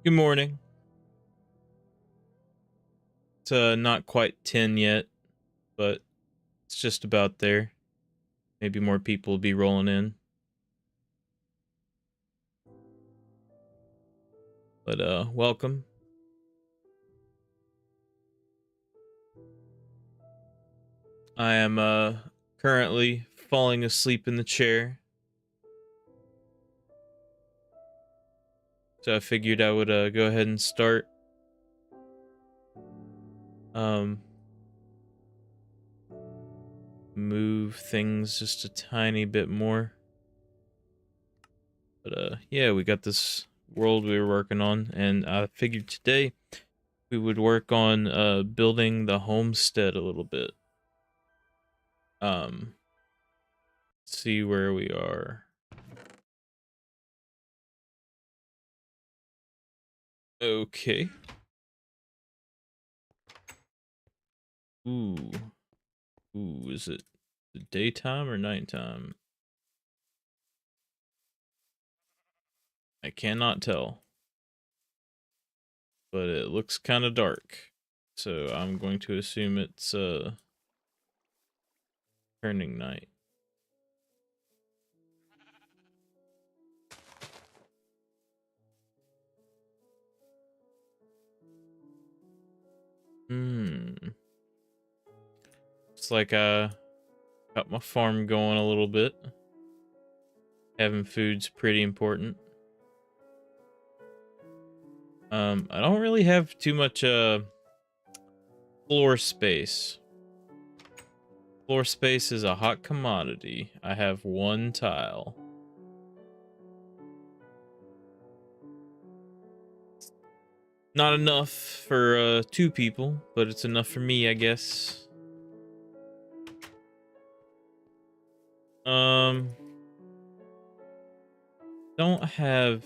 Good morning. It's not quite 10 yet, but it's just about there. Maybe more people will be rolling in. But welcome. I am currently falling asleep in the chair. So I figured I would go ahead and start. Move things just a tiny bit more. But yeah, we got this world we were working on, and I figured today we would work on building the homestead a little bit. See where we are. Okay. Ooh. Ooh, is it the daytime or nighttime? I cannot tell. But it looks kind of dark. So I'm going to assume it's turning night. It's like I got my farm going a little bit. Having food's pretty important. I don't really have too much floor space. Floor space is a hot commodity. I have one tile. Not enough for two people, but it's enough for me, I guess. Don't have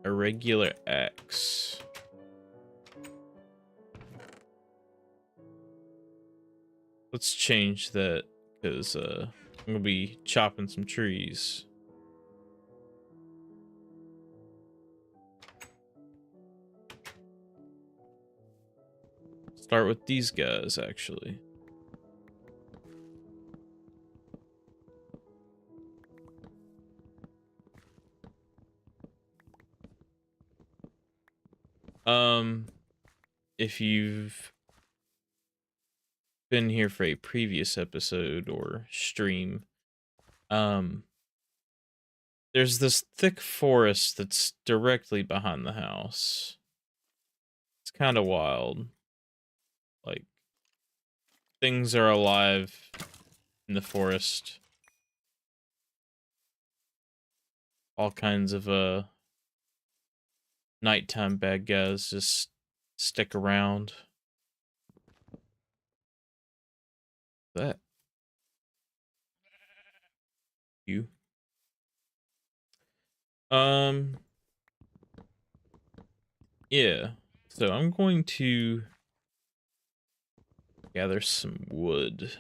a regular axe. Let's change that, because I'm gonna be chopping some trees. Start with these guys, actually. If you've been here for a previous episode or stream, there's this thick forest that's directly behind the house. It's kind of wild. Like, things are alive in the forest. All kinds of nighttime bad guys just stick around. That you yeah, so I'm going to gather some wood,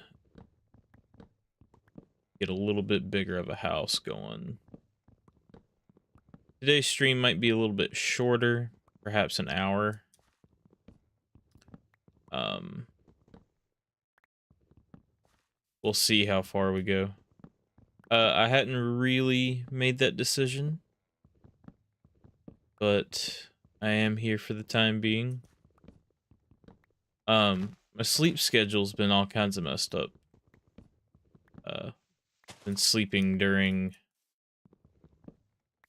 get a little bit bigger of a house going. Today's stream might be a little bit shorter, perhaps an hour. We'll see how far we go. I hadn't really made that decision, but I am here for the time being. My sleep schedule's been all kinds of messed up. Been sleeping during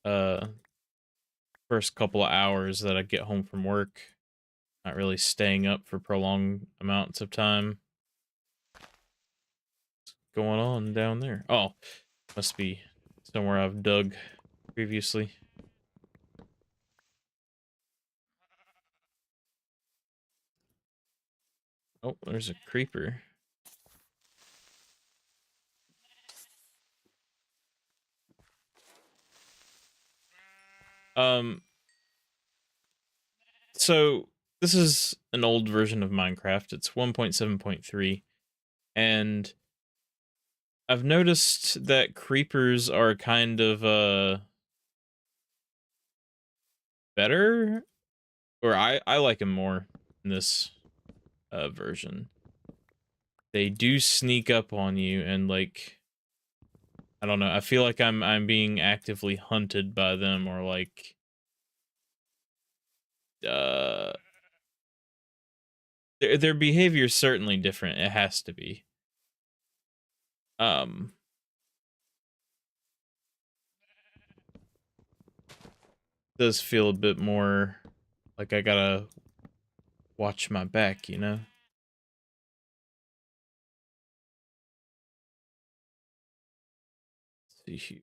first couple of hours that I get home from work. Not really staying up for prolonged amounts of time. What's going on down there? Oh, must be somewhere I've dug previously. Oh, there's a creeper. So this is an old version of Minecraft. It's 1.7.3, and I've noticed that creepers are kind of better or I like them more in this version. They do sneak up on you and like, I don't know, I feel like I'm being actively hunted by them, or like their behavior is certainly different. It has to be. Um does feel a bit more like I gotta watch my back, you know? Let's see here.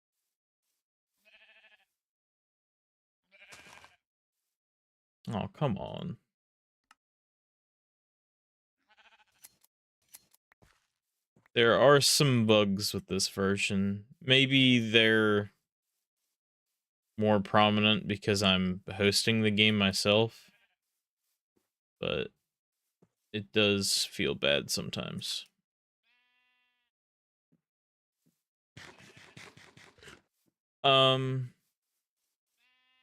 Oh, come on. There are some bugs with this version. Maybe they're more prominent because I'm hosting the game myself, but it does feel bad sometimes. Um,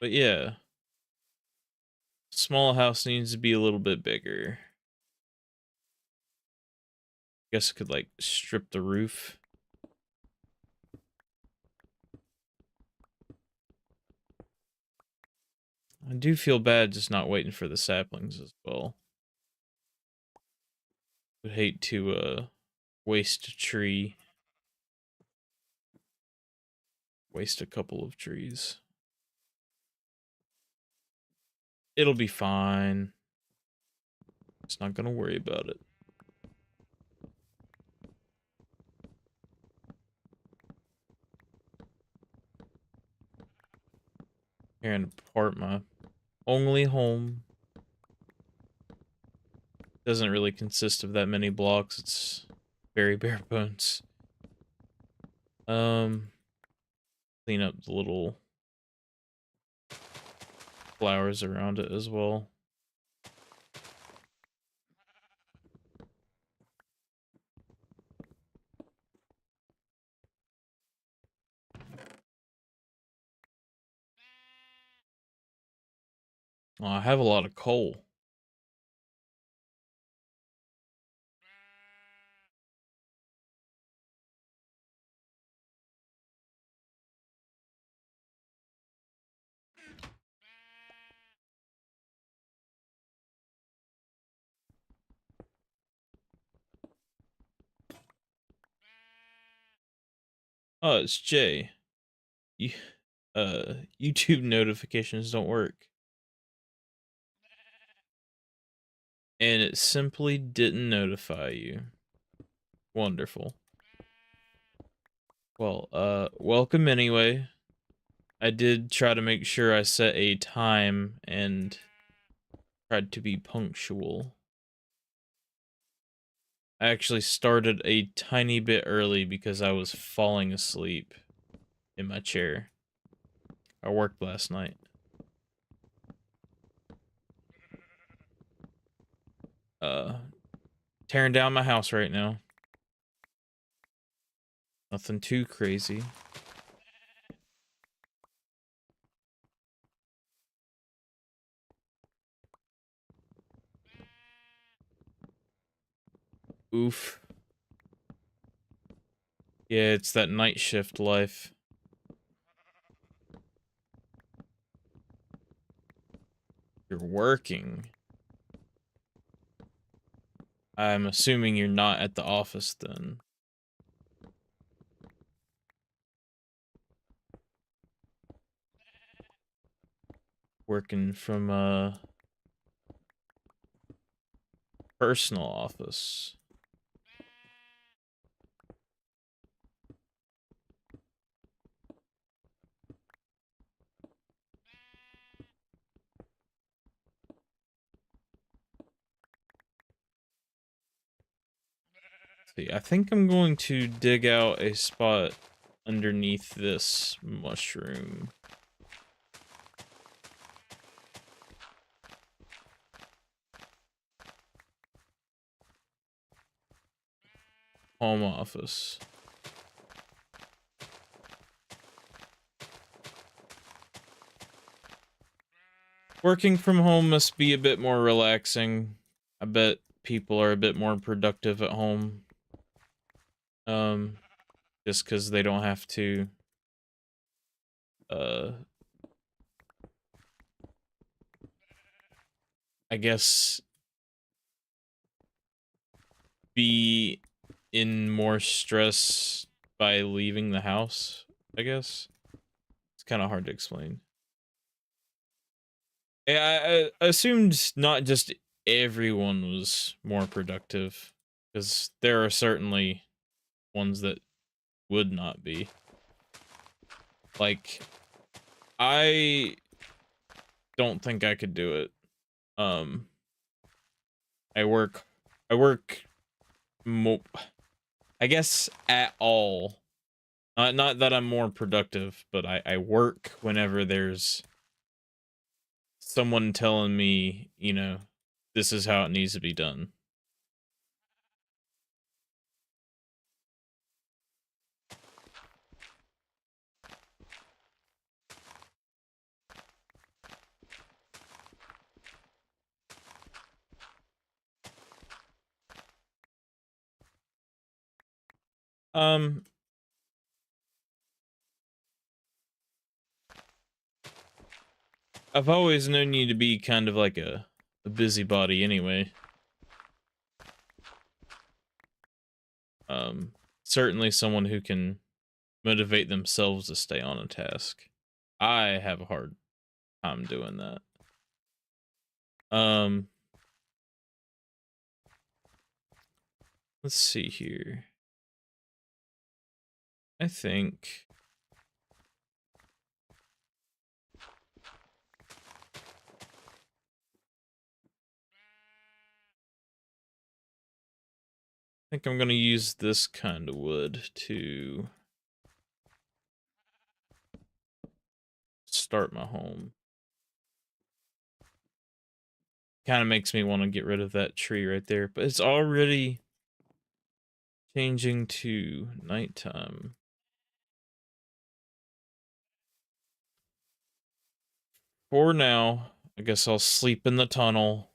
but yeah, small house needs to be a little bit bigger. Guess I could like strip the roof. I do feel bad just not waiting for the saplings as well. Would hate to waste a tree. Waste a couple of trees. It'll be fine. Just not gonna worry about it. Here and part my only home. Doesn't really consist of that many blocks. It's very bare bones. Clean up the little flowers around it as well. Oh, I have a lot of coal. Oh, it's Jay. You, YouTube notifications don't work. And it simply didn't notify you. Wonderful. Well, welcome anyway. I did try to make sure I set a time and tried to be punctual. I actually started a tiny bit early because I was falling asleep in my chair. I worked last night. Tearing down my house right now. Nothing too crazy. Oof. Yeah, it's that night shift life. You're working. I'm assuming you're not at the office then. Working from a personal office. See, I think I'm going to dig out a spot underneath this mushroom. Home office. Working from home must be a bit more relaxing. I bet people are a bit more productive at home. Just because they don't have to, uh, I guess, be in more stress by leaving the house, I guess. It's kind of hard to explain. I assumed not just everyone was more productive, because there are certainly ones that would not be. Like, I don't think I could do it. Um, I work, I work, mo I guess at all. Not that I'm more productive, but I work whenever there's someone telling me, you know, this is how it needs to be done. Um, I've always known you to be kind of like a busybody anyway. Um, Certainly someone who can motivate themselves to stay on a task. I have a hard time doing that. Um, let's see here. I think I'm gonna use this kind of wood to start my home. Kind of makes me want to get rid of that tree right there, but it's already changing to nighttime. For now, I guess I'll sleep in the tunnel.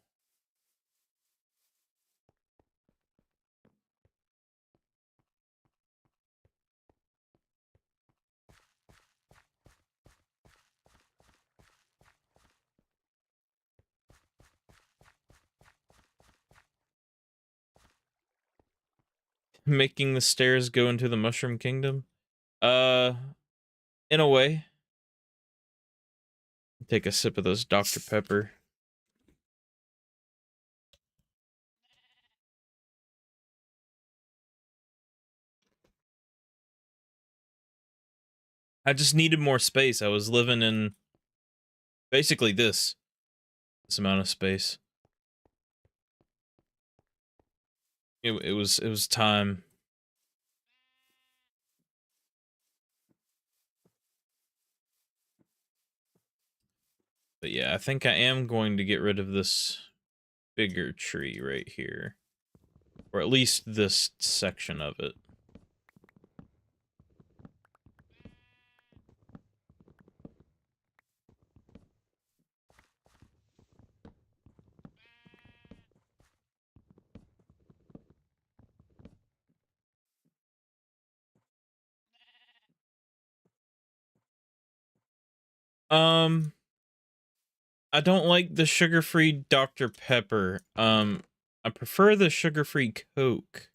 Making the stairs go into the Mushroom Kingdom? Uh, in a way. Take a sip of this Dr. Pepper. I just needed more space. I was living in basically this amount of space. It was time. But yeah, I think I am going to get rid of this bigger tree right here. Or at least this section of it. Um, I don't like the sugar-free Dr. Pepper. I prefer the sugar-free Coke.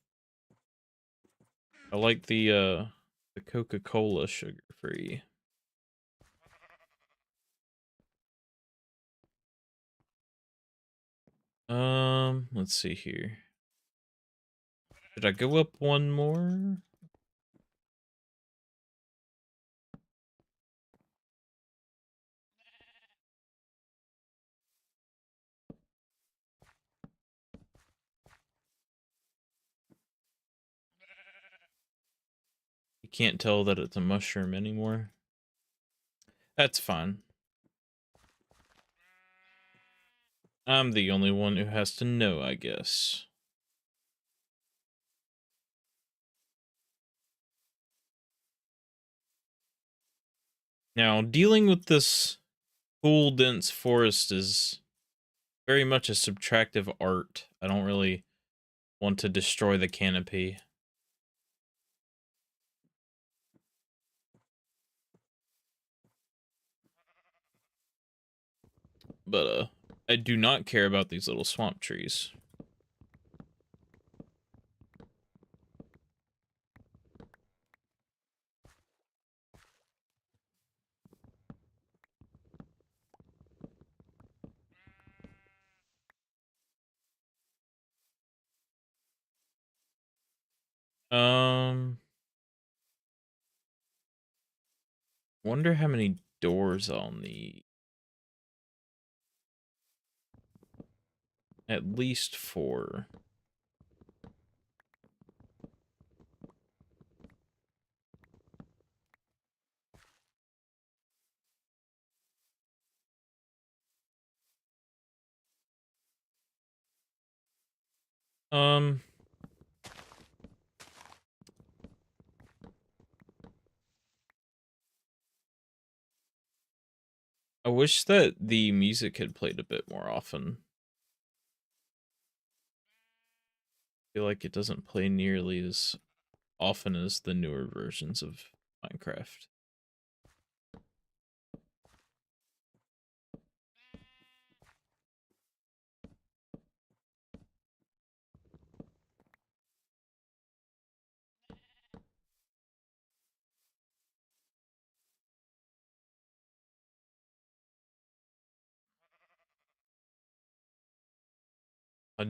I like the Coca-Cola sugar-free. Let's see here. Did I go up one more? You can't tell that it's a mushroom anymore. That's fine. I'm the only one who has to know, I guess. Now, dealing with this cool, dense forest is very much a subtractive art. I don't really want to destroy the canopy. But, I do not care about these little swamp trees. Wonder how many doors I'll need. At least 4. Um, I wish that the music had played a bit more often. I feel like it doesn't play nearly as often as the newer versions of Minecraft.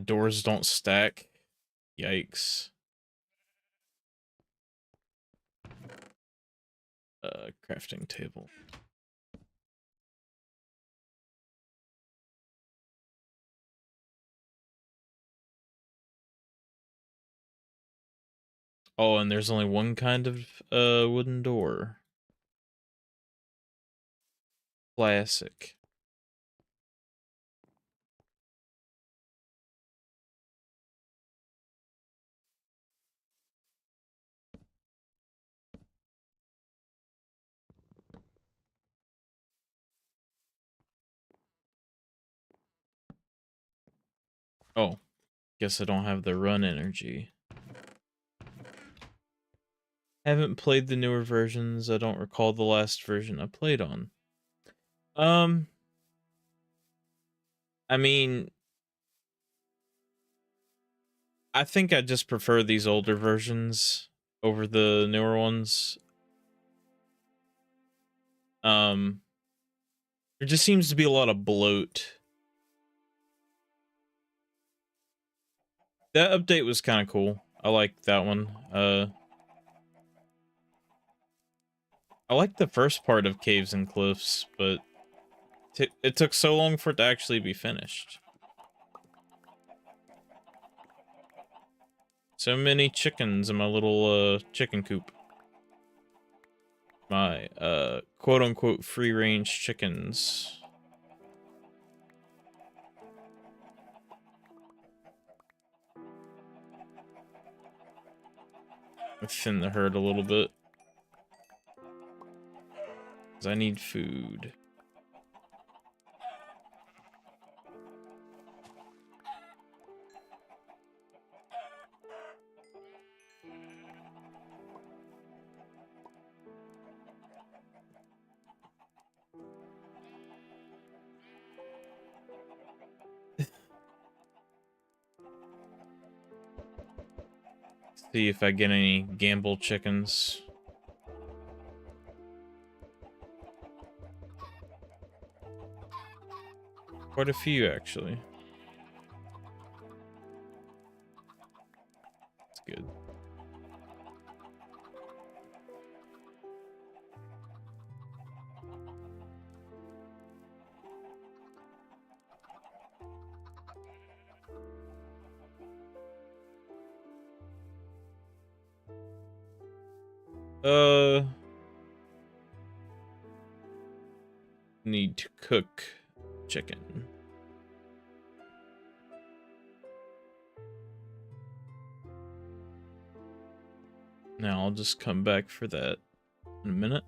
Doors don't stack. Yikes. Crafting table. Oh, and there's only one kind of wooden door. Classic. Oh, guess I don't have the run energy. Haven't played the newer versions. I don't recall the last version I played on. I mean, I think I just prefer these older versions over the newer ones. There just seems to be a lot of bloat. That update was kind of cool. I like that one. I like the first part of Caves and Cliffs, but it took so long for it to actually be finished. So many chickens in my little chicken coop. My quote unquote free range chickens. I thin the herd a little bit. Because I need food. See if I get any gamble chickens. Quite a few, actually. That's good. Need to cook chicken. Now I'll just come back for that in a minute.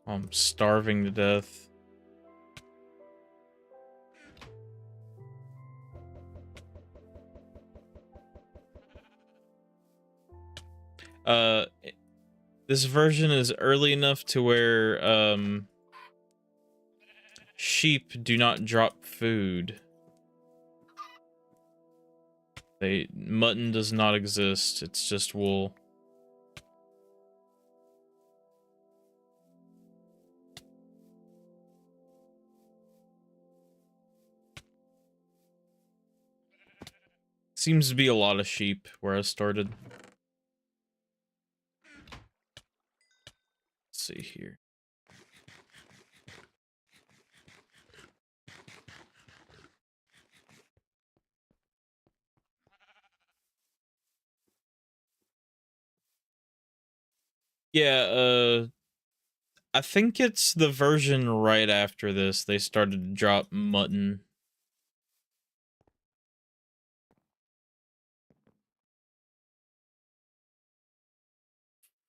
I'm starving to death. This version is early enough to where, sheep do not drop food. Mutton does not exist, it's just wool. Seems to be a lot of sheep where I started. Let's see here. Yeah, I think it's the version right after this they started to drop mutton.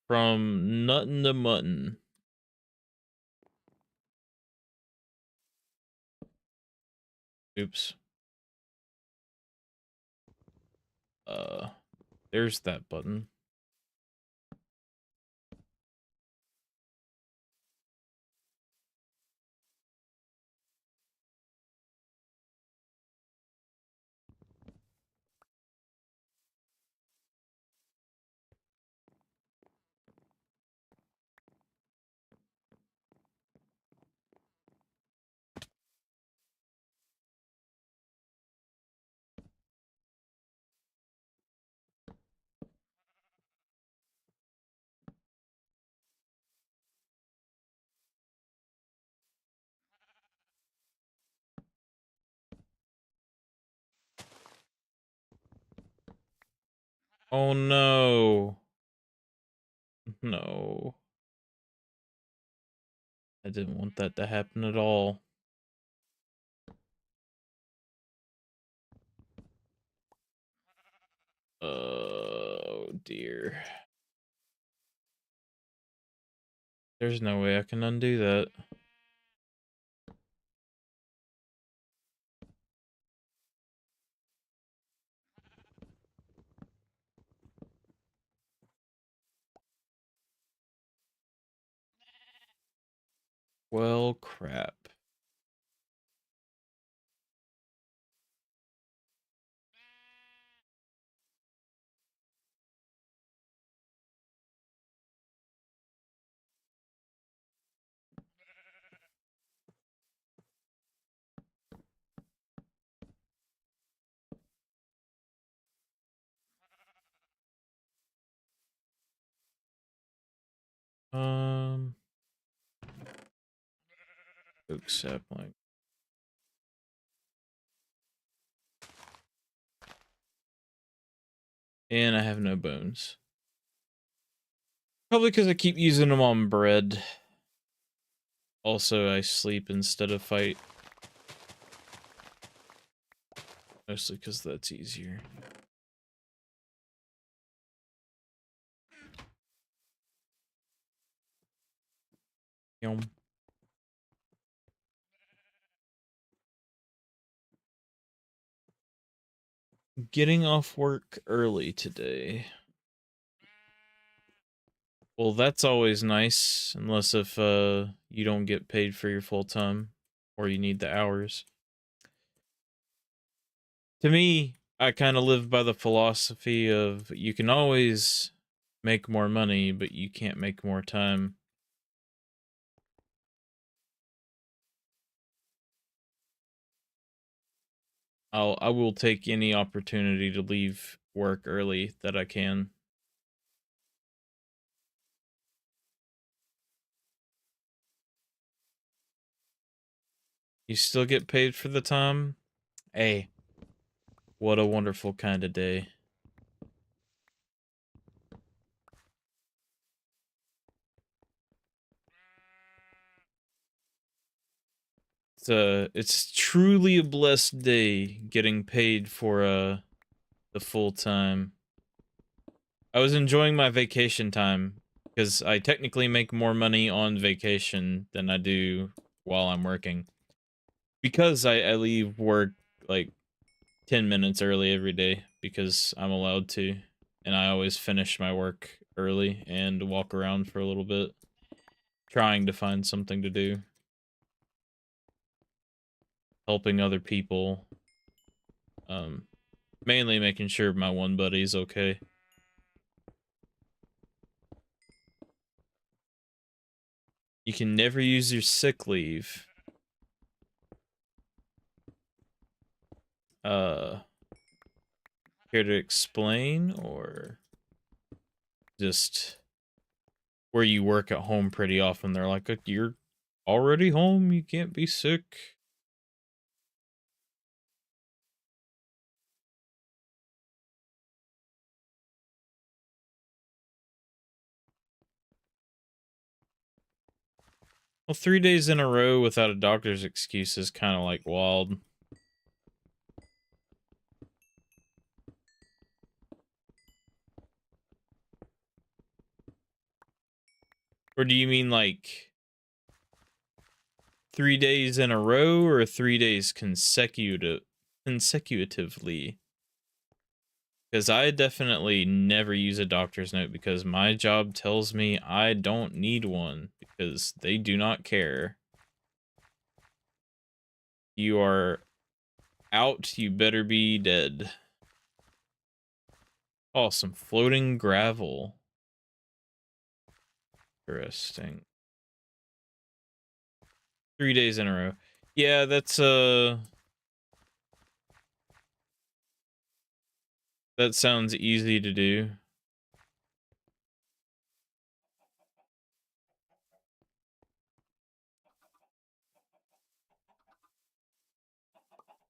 From nuttin' to mutton. Oops. There's that button. Oh no. No. I didn't want that to happen at all. Oh dear. There's no way I can undo that. Well, crap. Oak sapling. And I have no bones. Probably because I keep using them on bread. Also, I sleep instead of fight. Mostly because that's easier. Yum. Getting off work early today. Well, that's always nice, unless if you don't get paid for your full time or you need the hours. To me, I kind of live by the philosophy of you can always make more money, but you can't make more time. I will take any opportunity to leave work early that I can. You still get paid for the time? Hey, what a wonderful kind of day. It's truly a blessed day getting paid for the full time. I was enjoying my vacation time because I technically make more money on vacation than I do while I'm working. Because I leave work like 10 minutes early every day because I'm allowed to. And I always finish my work early and walk around for a little bit, trying to find something to do. Helping other people. Mainly making sure my one buddy's okay. You can never use your sick leave. Here to explain, or just where you work at home pretty often? They're like, you're already home, you can't be sick. Well, 3 days in a row without a doctor's excuse is kind of like wild. Or do you mean like 3 days in a row, or 3 days consecutively? Because I definitely never use a doctor's note because my job tells me I don't need one because they do not care. You are out, you better be dead. Oh, some floating gravel. Interesting. 3 days in a row. Yeah, that's that sounds easy to do.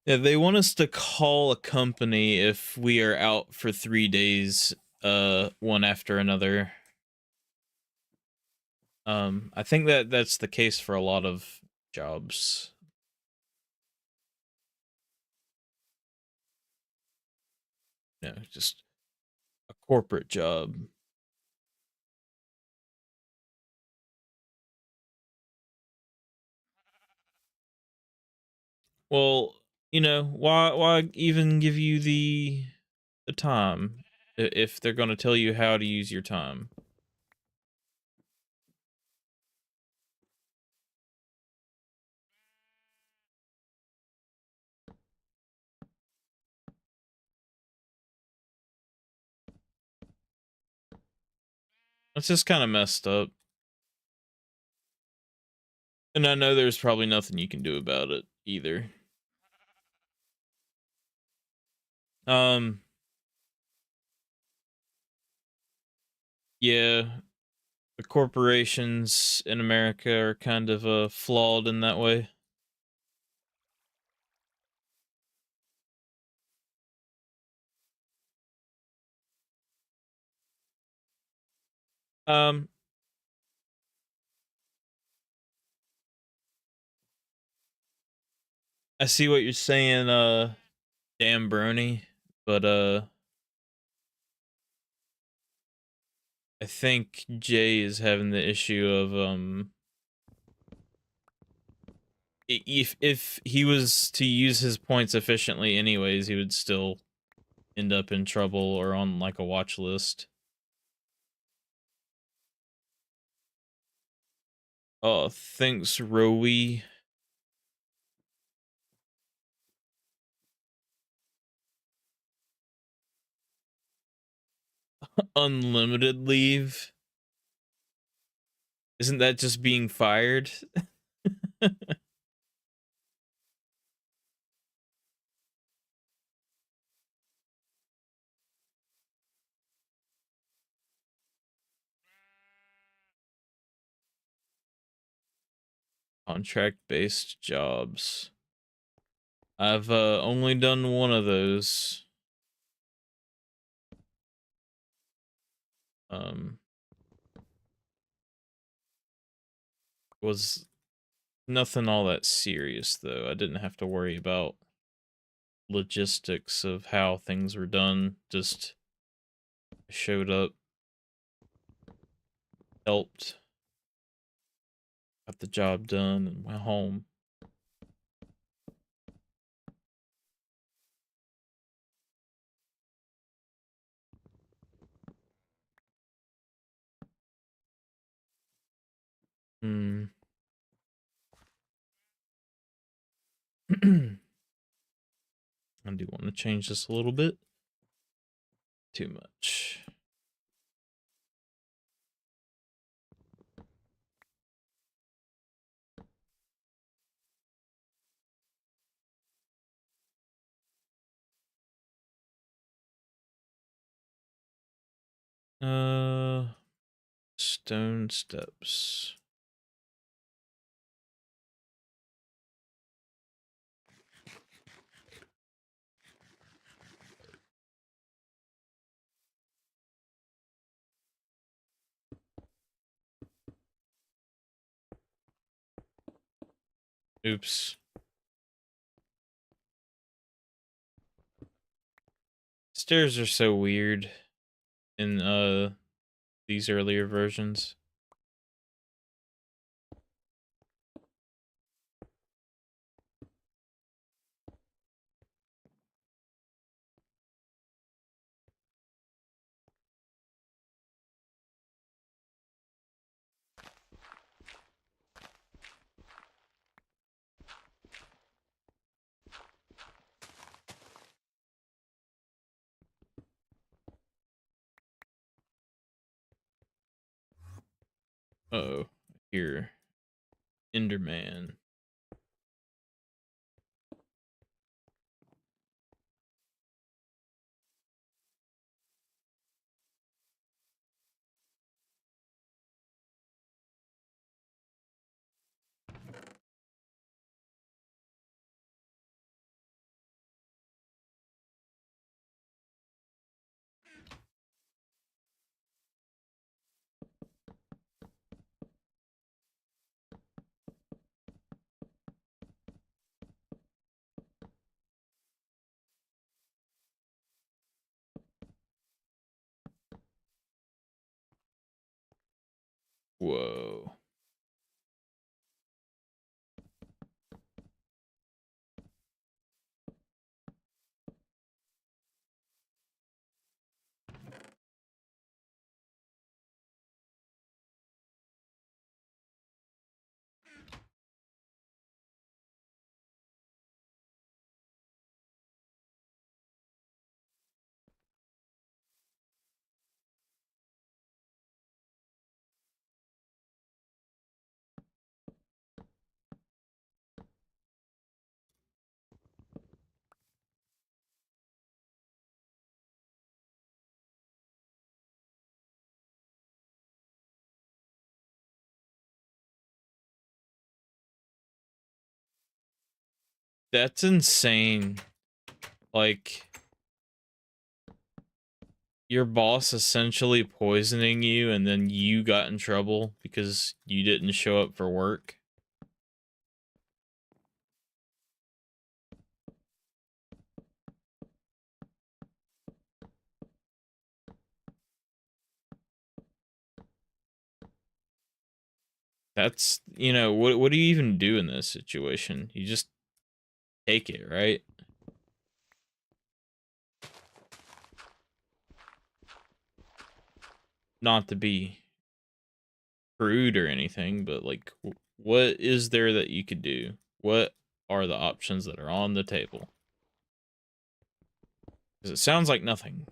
Yeah, they want us to call a company if we are out for 3 days, one after another. I think that's the case for a lot of jobs. No, just a corporate job. Well, why even give you the time if they're going to tell you how to use your time? It's just kind of messed up. And I know there's probably nothing you can do about it either. Um, yeah, the corporations in America are kind of flawed in that way. Um, I see what you're saying, damn brony, but I think Jay is having the issue of if he was to use his points efficiently anyways, he would still end up in trouble or on like a watch list. Oh, thanks, Rowie. Unlimited leave? Isn't that just being fired? Contract-based jobs. I've only done one of those. Um, was nothing all that serious though. I didn't have to worry about logistics of how things were done. Just showed up. helped, got the job done, and went home. Hmm. I do want to change this a little bit. Too much. Stone steps. Oops. Stairs are so weird in these earlier versions. Uh-oh. Here. Enderman. Whoa. That's insane. Like, your boss essentially poisoning you and then you got in trouble because you didn't show up for work. That's, what do you even do in this situation? You just take it, right? Not to be crude or anything, but like, what is there that you could do? What are the options that are on the table? Because it sounds like nothing.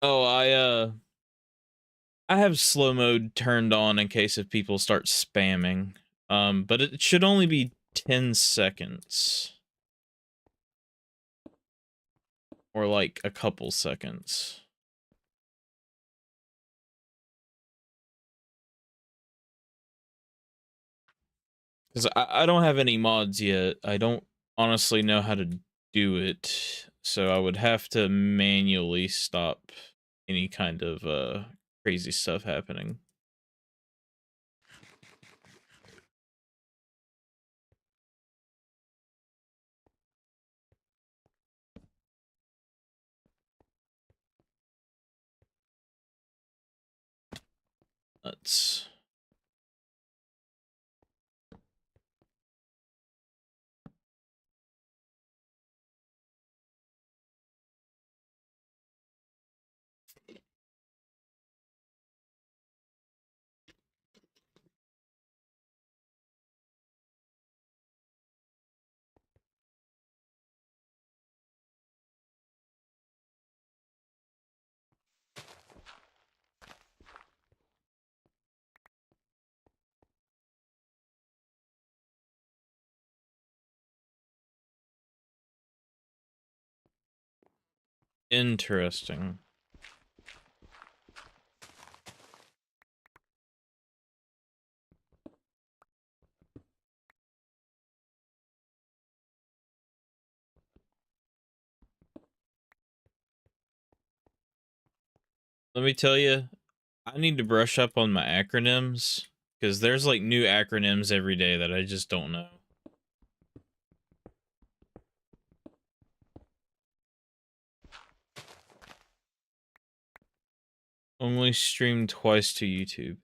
Oh, I have slow mode turned on in case if people start spamming. But it should only be 10 seconds. Or like a couple seconds. Because I don't have any mods yet. I don't honestly know how to do it. So I would have to manually stop any kind of crazy stuff happening. Interesting. Let me tell you, I need to brush up on my acronyms because there's like new acronyms every day that I just don't know. Only streamed twice to YouTube.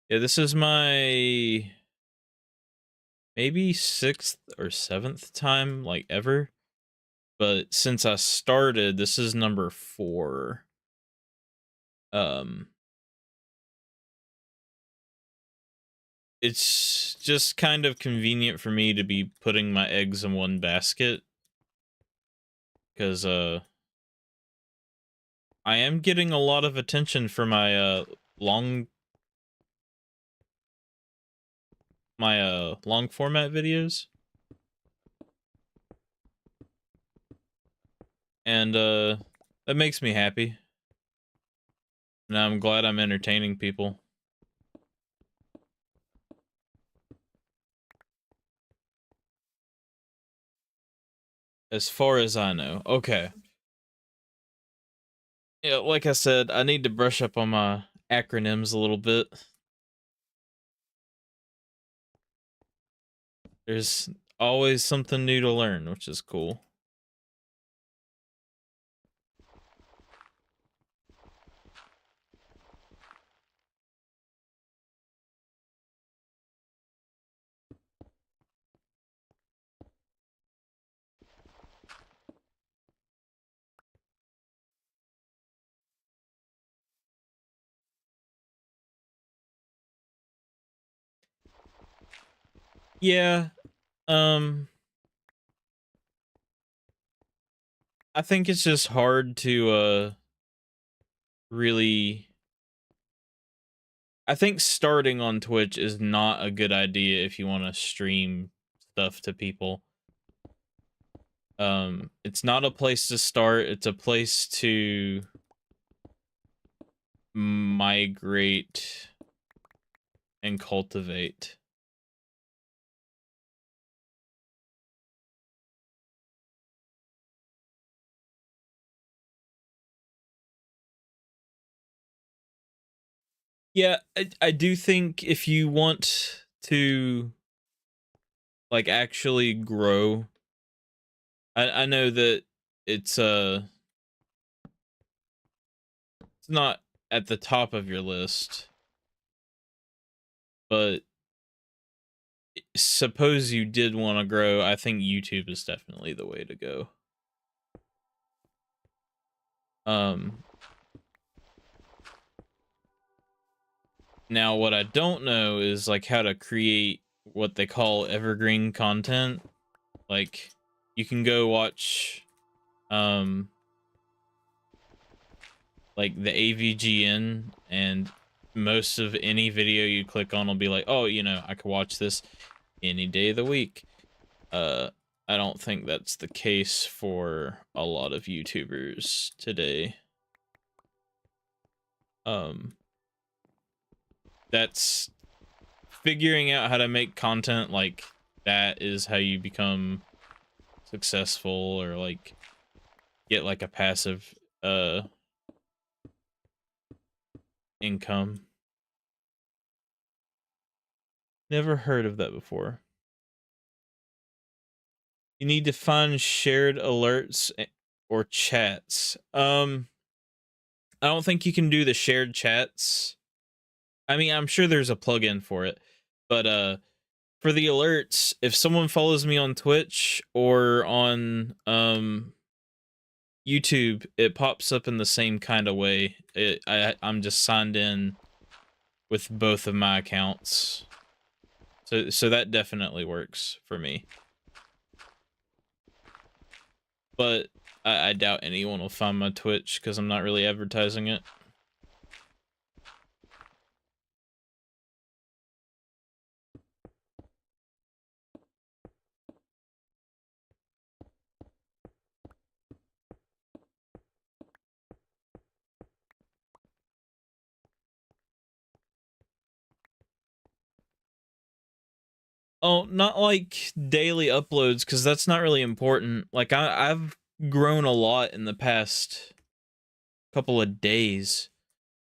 Yeah, this is my maybe 6th or 7th time like ever. But since I started, this is number 4. It's just kind of convenient for me to be putting my eggs in one basket because I am getting a lot of attention for my long long format videos. And that makes me happy. And I'm glad I'm entertaining people. As far as I know. Okay. Yeah, like I said, I need to brush up on my acronyms a little bit. There's always something new to learn, which is cool. Yeah, I think it's just hard to really I think starting on Twitch is not a good idea if you want to stream stuff to people. It's not a place to start, it's a place to migrate and cultivate. Yeah, I do think if you want to like actually grow, I know that it's it's not at the top of your list, but suppose you did want to grow, I think YouTube is definitely the way to go. Um Now what I don't know is like how to create what they call evergreen content. Like you can go watch like the AVGN, and most of any video you click on will be like, oh, you know, I could watch this any day of the week. I don't think that's the case for a lot of YouTubers today. That's figuring out how to make content like that is how you become successful or like get like a passive income. Never heard of that before. You need to find shared alerts or chats. I don't think you can do the shared chats. I mean, I'm sure there's a plugin for it, but for the alerts, if someone follows me on Twitch or on YouTube, it pops up in the same kind of way. I'm just signed in with both of my accounts. So that definitely works for me. But I doubt anyone will find my Twitch because I'm not really advertising it. Oh, not like daily uploads, because that's not really important. Like I've grown a lot in the past couple of days,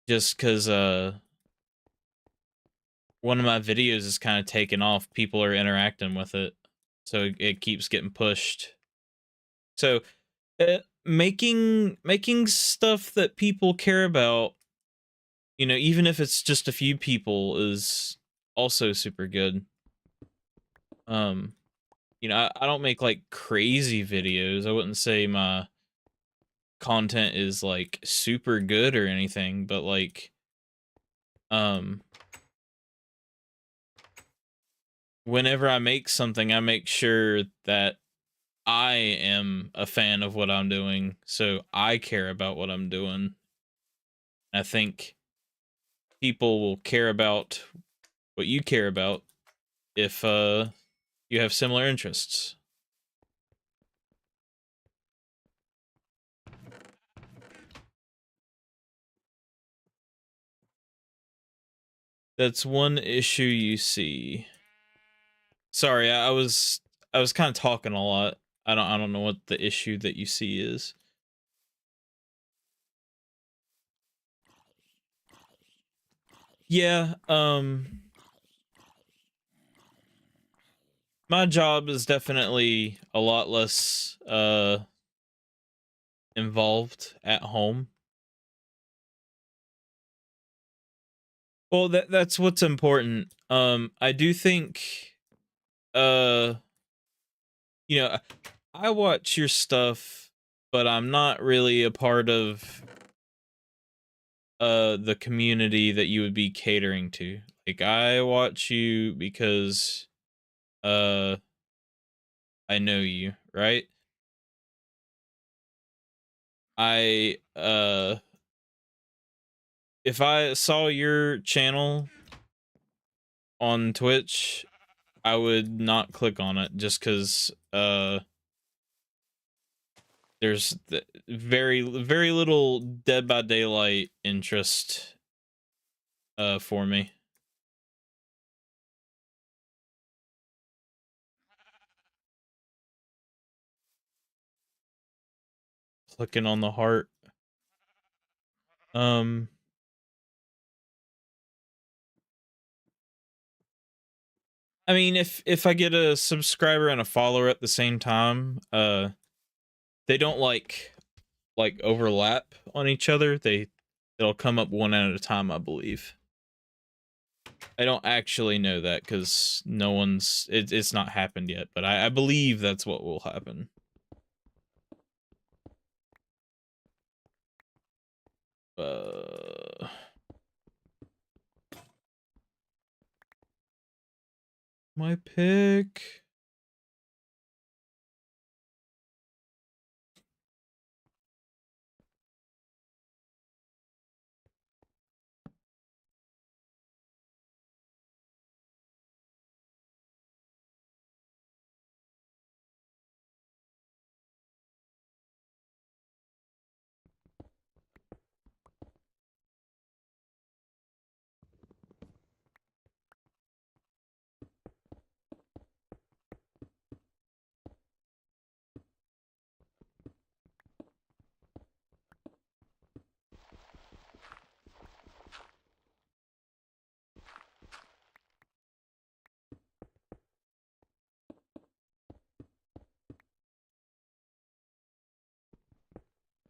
just because one of my videos is kind of taken off. People are interacting with it, so it keeps getting pushed. So making stuff that people care about, you know, even if it's just a few people, is also super good. Um, you know, I don't make like crazy videos. I wouldn't say my content is like super good or anything, but like um whenever I make something, I make sure that I am a fan of what I'm doing, so I care about what I'm doing. I think people will care about what you care about if you have similar interests. That's one issue you see. Sorry, I was kind of talking a lot. I don't know what the issue that you see is. Yeah, my job is definitely a lot less involved at home. Well, that's what's important. I do think uh you know, I watch your stuff, but I'm not really a part of the community that you would be catering to. Like I watch you because uh I know you, right? I if I saw your channel on Twitch, I would not click on it just cuz there's very little Dead by Daylight interest for me. Clicking on the heart. Um I mean, if I get a subscriber and a follower at the same time, they don't like overlap on each other. They'll come up one at a time, I believe. I don't actually know that because no one's it's not happened yet, but I believe that's what will happen. Uh, my pick.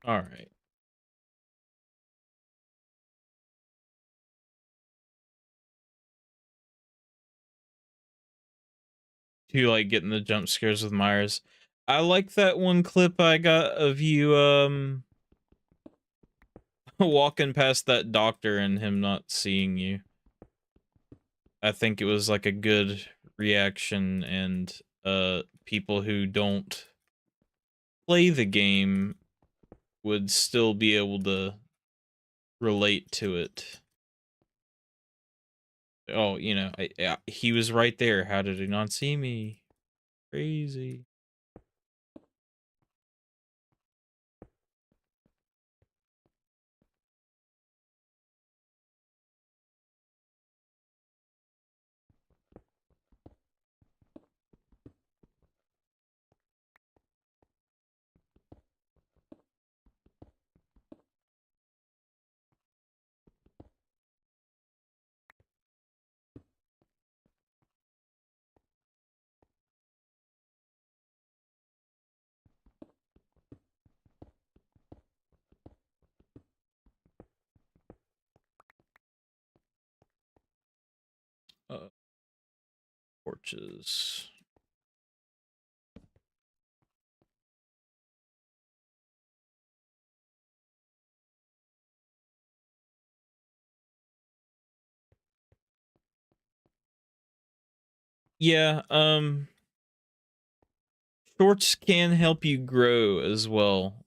All right. Do you like getting the jump scares with Myers? I like that one clip I got of you walking past that doctor and him not seeing you. I think it was like a good reaction, and people who don't play the game would still be able to relate to it. Oh, you know, he was right there. How did he not see me? Crazy. Torches. Yeah, shorts can help you grow as well.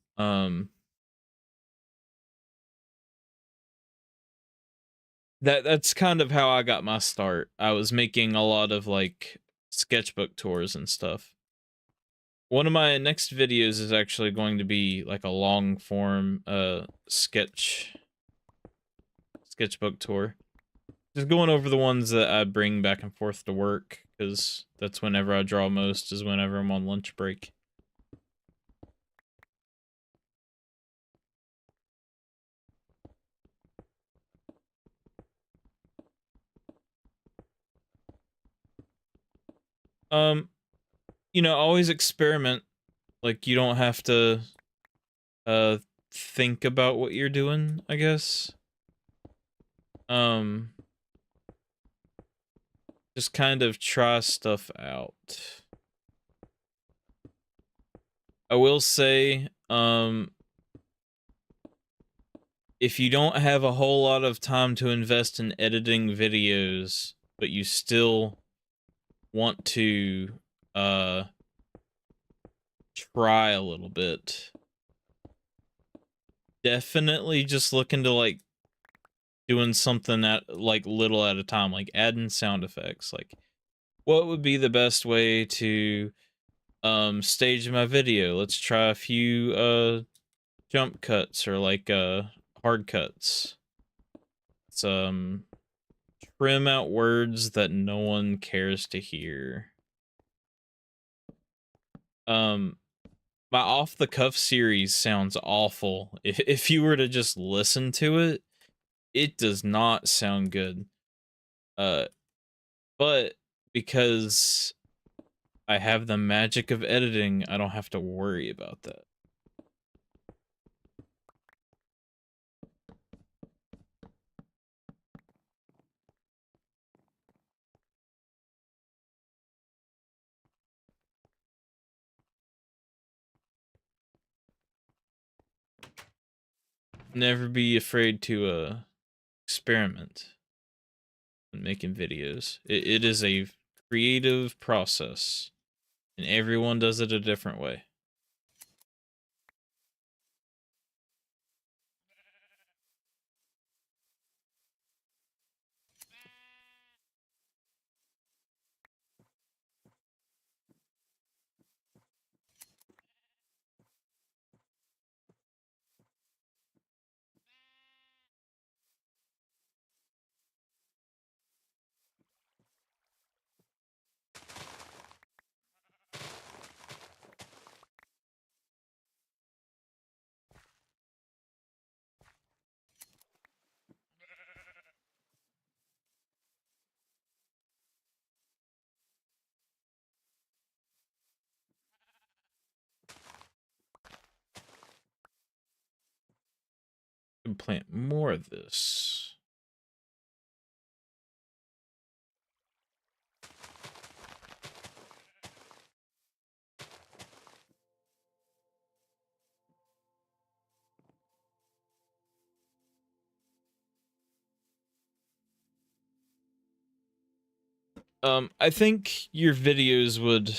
That's kind of how I got my start. I was making a lot of like sketchbook tours and stuff. One of my next videos is actually going to be like a long form sketchbook tour. Just going over the ones that I bring back and forth to work, because that's whenever I draw most, is whenever I'm on lunch break. You know, always experiment. Like, you don't have to uh think about what you're doing, I guess. Um just kind of try stuff out. I will say, if you don't have a whole lot of time to invest in editing videos, but you still want to try a little bit, definitely just look into like doing something at like little at a time, like adding sound effects. Like, what would be the best way to stage my video? Let's try a few jump cuts or like hard cuts. Let's trim out words that no one cares to hear. My off the cuff series sounds awful. If you were to just listen to it, it does not sound good. But because I have the magic of editing, I don't have to worry about that. Never be afraid to experiment when making videos. It is a creative process, and everyone does it a different way. I can plant more of this. I think your videos would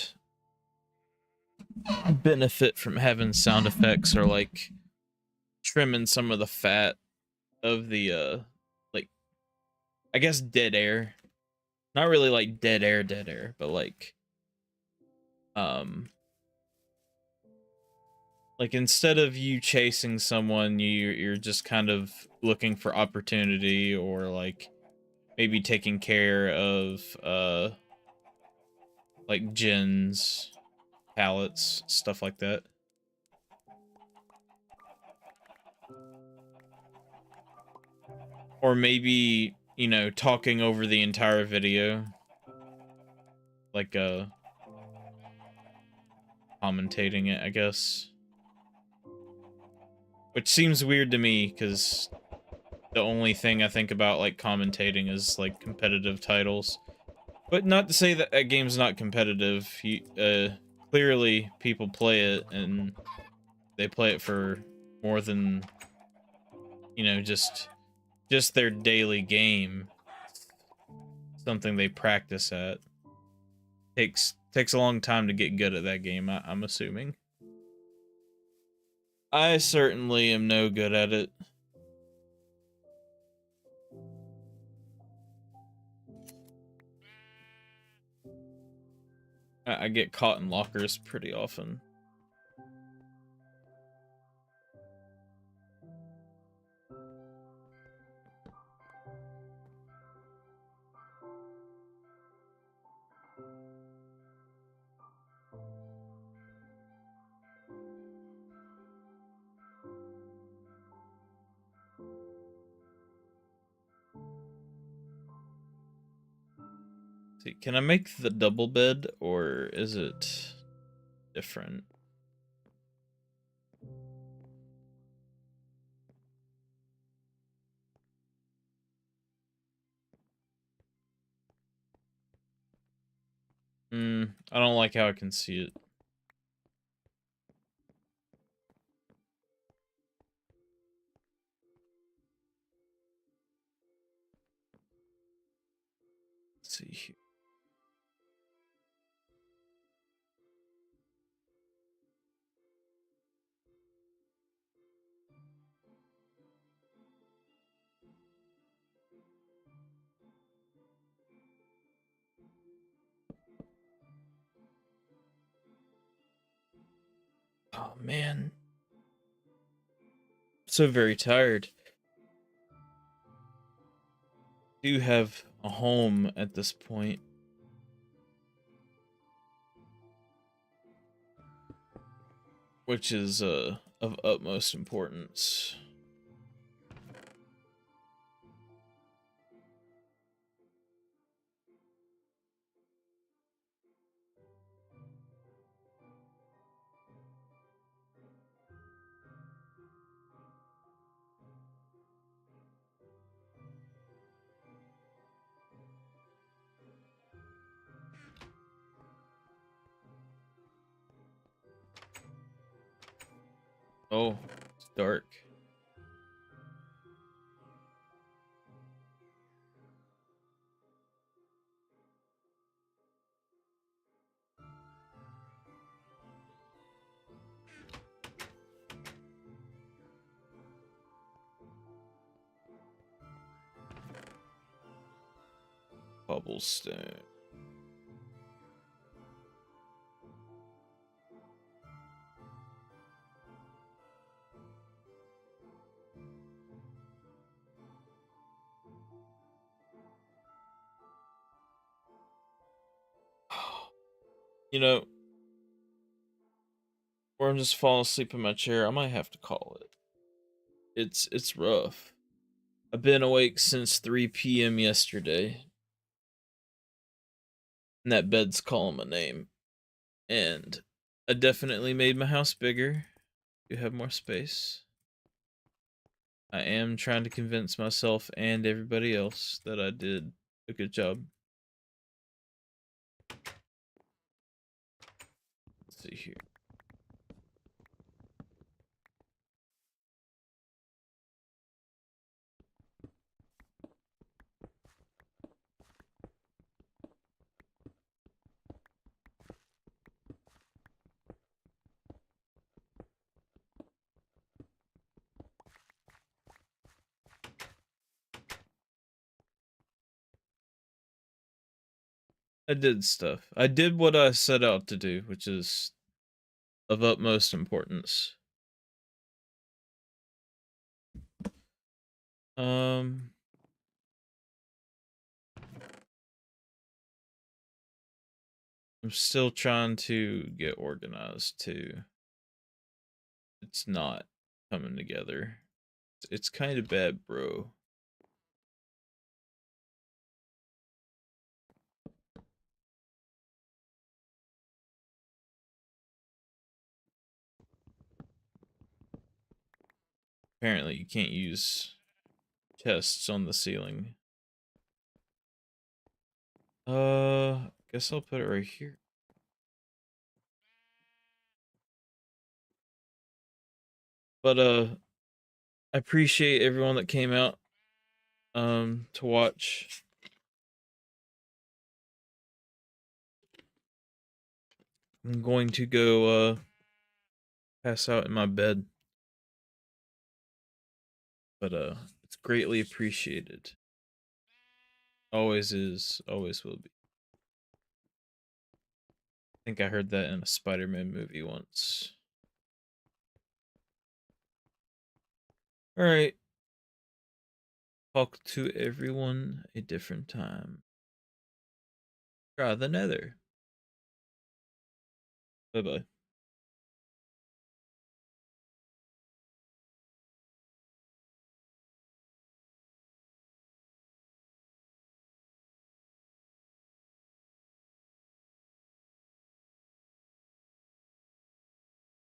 benefit from having sound effects or like trimming some of the fat of the like, I guess, dead air. Not really like dead air, but um like instead of you chasing someone, you're just kind of looking for opportunity, or like maybe taking care of like gens, pallets, stuff like that. Or maybe, you know, talking over the entire video, like commentating it, I guess. Which seems weird to me, because the only thing I think about like commentating is like competitive titles. But not to say that that game's not competitive. Clearly, people play it, and they play it for more than, just their daily game. Something they practice at. Takes a long time to get good at that game, I'm assuming. I certainly am no good at it. I get caught in lockers pretty often. See, can I make the double bed, or is it different? I don't like how I can see it. Let's see here. Oh man, so very tired. Do have a home at this point. Which is of utmost importance. Oh, it's dark. Cobblestone. You know, or I'm just falling asleep in my chair. I might have to call it. It's rough. I've been awake since 3 p.m. yesterday. And that bed's calling my name. And I definitely made my house bigger. You have more space. I am trying to convince myself and everybody else that I did a good job. Let's see here. I did stuff. I did what I set out to do, which is of utmost importance. Um, I'm still trying to get organized too. It's not coming together. It's kind of bad, bro. Apparently, you can't use chests on the ceiling. Guess I'll put it right here. But I appreciate everyone that came out to watch. I'm going to go pass out in my bed. But it's greatly appreciated. Always is, always will be. I think I heard that in a Spider-Man movie once. All right. Talk to everyone a different time. Try the nether. Bye bye.